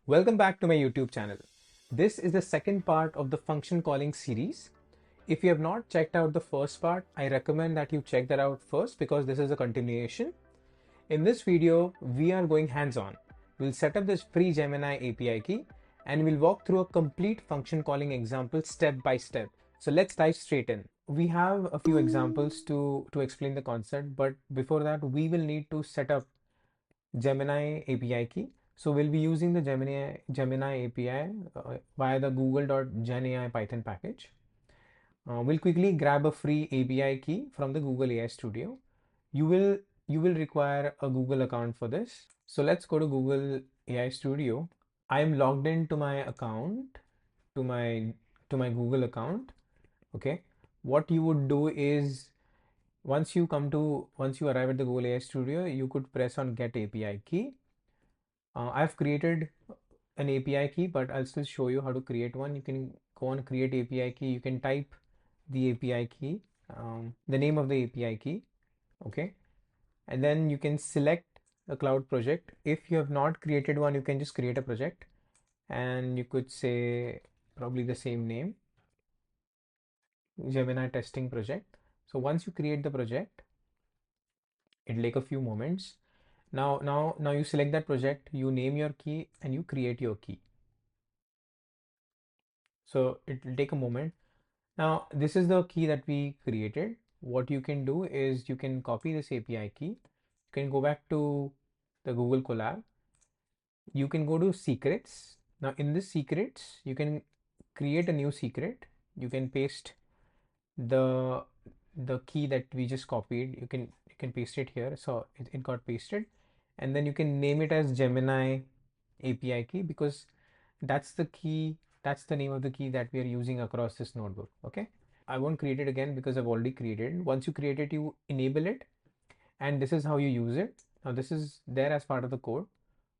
Welcome back to my YouTube channel. This is the second part of the function calling series. If you have not checked out the first part, I recommend that you check that out first because this is a continuation. In this video, we are going hands-on. We'll set up this free Gemini API key and we'll walk through a complete function calling example step by step. So let's dive straight in. We have a few examples to explain the concept, but before that, we will need to set up Gemini API key. So we'll be using the Gemini API via the google.genai Python package. We'll quickly grab a free API key from the Google AI Studio. You will you will require a Google account for this. So let's go to Google AI Studio. I am logged into my account to my Google account. Okay. What you would do is once you arrive at the Google AI Studio, you could press on Get API Key. I've created an API key, but I'll still show you how to create one. You can go on Create API Key. You can type the API key, the name of the API key, okay? And then you can select a cloud project. If you have not created one, you can just create a project and you could say probably the same name, Gemini testing project. So once you create the project, it'll take a few moments. Now you select that project, you name your key and you create your key. So it will take a moment. Now this is the key that we created. What you can do is you can copy this API key. You can go back to the Google Colab. You can go to secrets. Now in this secrets, you can create a new secret. You can paste the key that we just copied. You can paste it here. So it got pasted. And then you can name it as Gemini API key because that's the key, that's the name of the key that we are using across this notebook. Okay. I won't create it again because I've already created. Once you create it, you enable it, and this is how you use it. Now this is there as part of the code,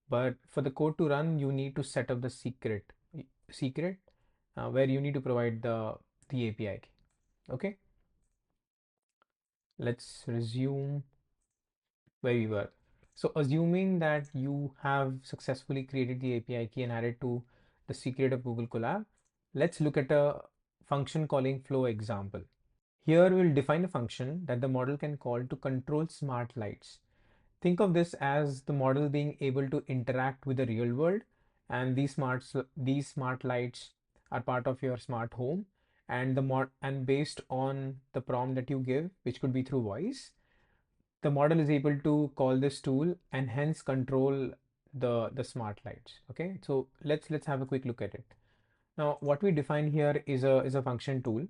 but for the code to run, you need to set up the secret where you need to provide the API key. Okay. Let's resume where we were. So assuming that you have successfully created the API key and added to the secret of Google Colab, let's look at a function calling flow example. Here we'll define a function that the model can call to control smart lights. Think of this as the model being able to interact with the real world, and these smart lights are part of your smart home, and based on the prompt that you give, which could be through voice, the model is able to call this tool and hence control the smart lights. Okay, so let's have a quick look at it. Now what we define here is a function tool.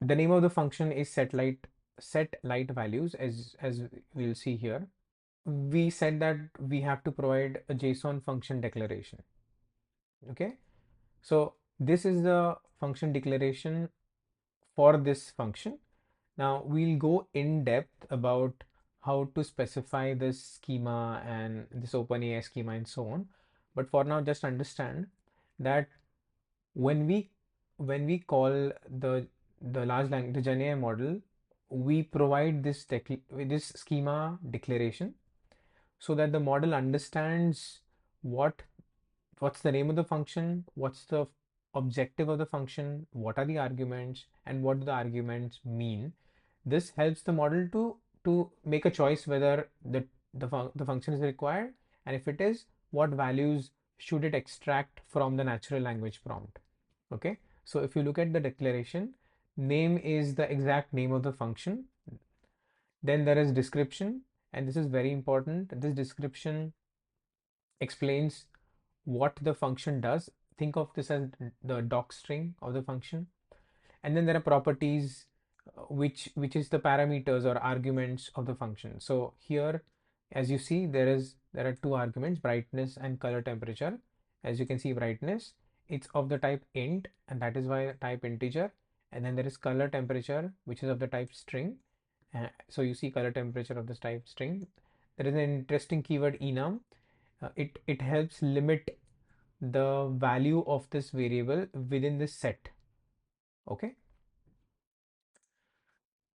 The name of the function is set light values, as we'll see here. We said that we have to provide a JSON function declaration. Okay, so this is the function declaration for this function. Now we'll go in depth about how to specify this schema and this OpenAI schema and so on. But for now, just understand that when we call the Gen AI model, we provide this schema declaration so that the model understands what's the name of the function, what's the objective of the function, what are the arguments, and what do the arguments mean. This helps the model to make a choice whether the function is required, and if it is, what values should it extract from the natural language prompt. Okay, so if you look at the declaration, name is the exact name of the function. Then there is description, and this is very important. This description explains what the function does. Think of this as the doc string of the function. And then there are properties, which is the parameters or arguments of the function. So here, as you see, there are two arguments, brightness and color temperature. As you can see, brightness, it's of the type int, and that is why type integer. And then there is color temperature, which is of the type string. So you see color temperature of this type string. There is an interesting keyword enum. It helps limit the value of this variable within this set. Okay.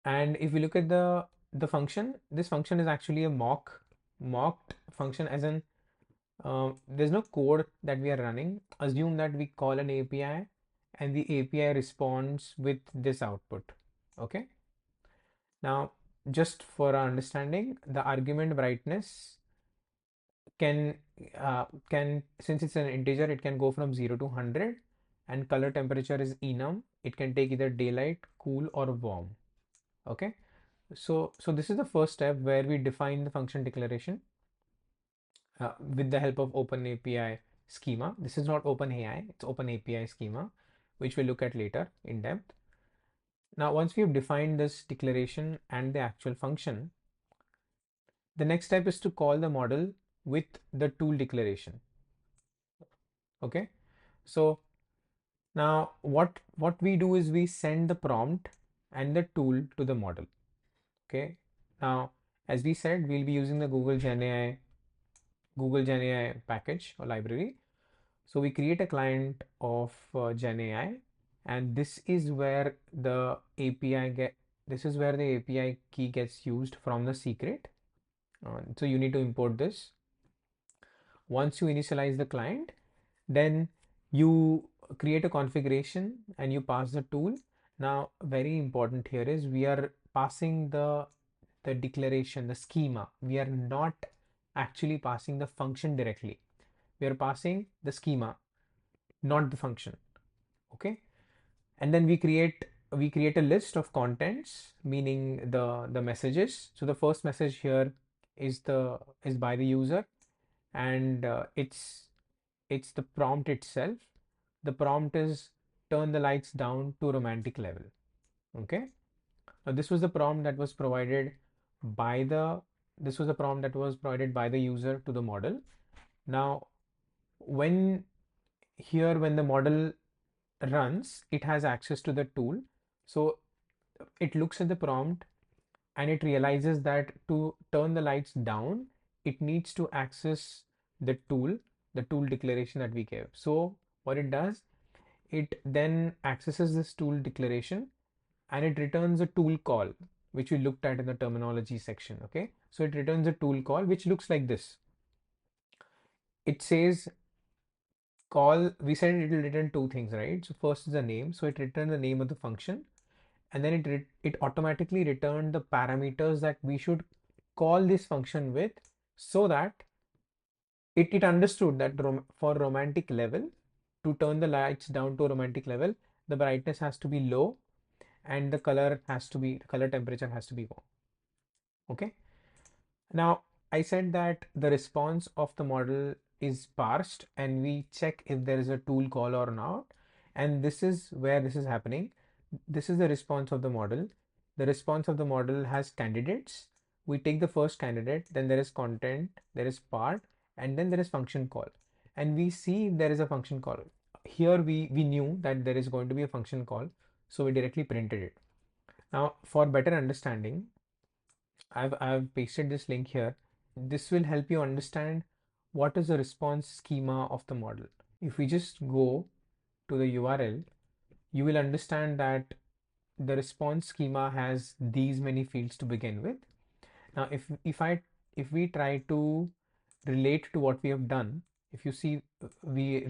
And if we look at the function, this function is actually a mocked function, as in There's no code that we are running. Assume that we call an API and the API responds with this output. Okay. Now, just for our understanding, the argument brightness can since it's an integer, it can go from 0 to 100, and color temperature is enum. It can take either daylight, cool, or warm. Okay. So this is the first step where we define the function declaration with the help of OpenAPI schema. This is not OpenAI, it's OpenAPI schema, which we'll look at later in depth. Now, once we have defined this declaration and the actual function, the next step is to call the model with the tool declaration. Okay. So now what we do is we send the prompt and the tool to the model. Okay. Now, as we said, we'll be using the Google Gemini package or library. So we create a client of Gemini, and this is where the API key gets used from the secret. So you need to import this. Once you initialize the client, then you create a configuration and you pass the tool. Now, very important here is we are passing the declaration, the schema. We are not actually passing the function directly. We are passing the schema, not the function. Okay. And then we create a list of contents, meaning the messages. So the first message here is by the user, and it's the prompt itself. The prompt is turn the lights down to romantic level. Okay. Now this was the prompt that was provided by the this was the prompt that was provided by the user to the model. Now, when when the model runs, it has access to the tool. So it looks at the prompt and it realizes that to turn the lights down, it needs to access the tool declaration that we gave. So what it does, it then accesses this tool declaration and it returns a tool call, which we looked at in the terminology section. Okay. So it returns a tool call, which looks like this. It says we said it will return two things, right? So first is the name. So it returned the name of the function, and then it automatically returned the parameters that we should call this function with, so that it understood that for romantic level, to turn the lights down to a romantic level, the brightness has to be low and the color temperature has to be warm. Okay. Now, I said that the response of the model is parsed and we check if there is a tool call or not. And this is where this is happening. This is the response of the model. The response of the model has candidates. We take the first candidate, then there is content, there is part, and then there is function call. And we see if there is a function call. Here we knew that there is going to be a function call, so we directly printed it. Now, for better understanding, I've pasted this link here. This will help you understand what is the response schema of the model. If we just go to the URL, you will understand that the response schema has these many fields to begin with. Now, if we try to relate to what we have done, if you see we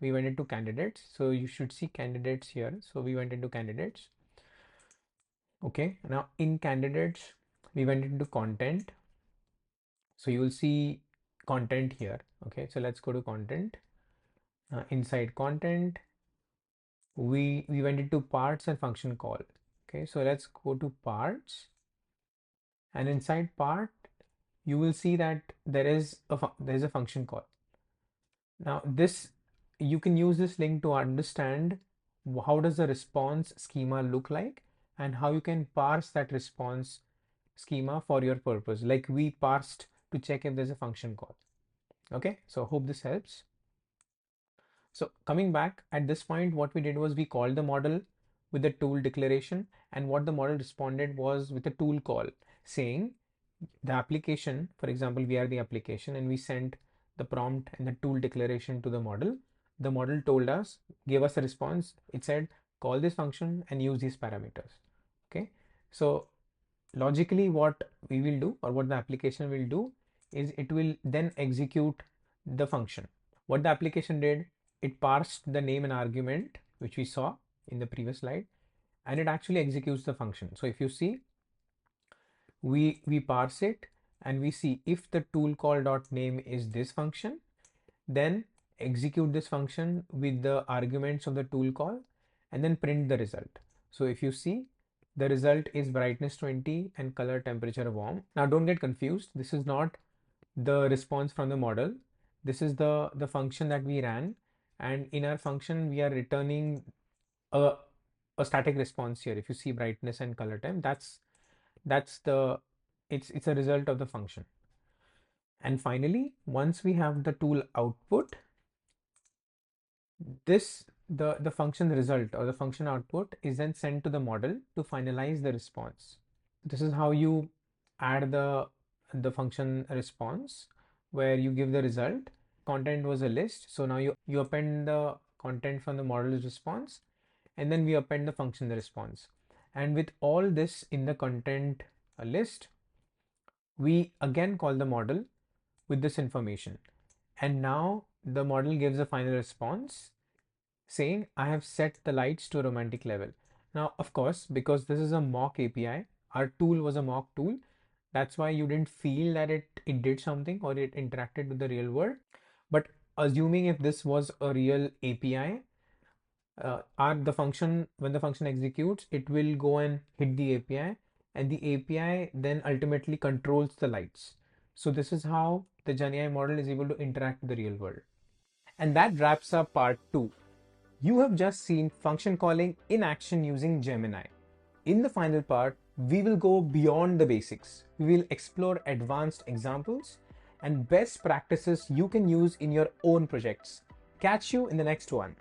went into candidates, so you should see candidates here. So we went into candidates. Okay, now in candidates, we went into content. So you will see content here. Okay, so let's go to content. Inside content, we went into parts and function call. Okay, so let's go to parts, and inside part, you will see that there is a function call. Now this you can use this link to understand how does the response schema look like and how you can parse that response schema for your purpose, like we parsed to check if there's a function call. Okay, so hope this helps. So coming back at this point, what we did was we called the model with the tool declaration, and what the model responded was with a tool call saying the application, for example, we are the application and we sent the prompt and the tool declaration to the model. The model told us, gave us a response. It said, call this function and use these parameters. Okay. So logically, what we will do or what the application will do is it will then execute the function. What the application did, it parsed the name and argument, which we saw in the previous slide, and it actually executes the function. So if you see, we parse it and we see if the tool call dot name is this function, then execute this function with the arguments of the tool call and then print the result. So if you see, the result is brightness 20 and color temperature warm. Now don't get confused. This is not the response from the model. This is the function that we ran, and in our function we are returning a, a static response here. If you see brightness and color temp, that's the it's a result of the function. And finally, once we have the tool output, the function result or the function output is then sent to the model to finalize the response. This is how you add the function response, where you give the result. Content was a list, so now you append the content from the model's response, and then we append the function response. And with all this in the content list, we again call the model with this information, and now the model gives a final response saying, I have set the lights to a romantic level. Now, of course, because this is a mock API, our tool was a mock tool. That's why you didn't feel that it did something or it interacted with the real world. But assuming if this was a real API, the function, when the function executes, it will go and hit the API, and the API then ultimately controls the lights. So this is how the GenAI model is able to interact with the real world. And that wraps up part 2. You have just seen function calling in action using Gemini. In the final part, we will go beyond the basics. We will explore advanced examples and best practices you can use in your own projects. Catch you in the next one.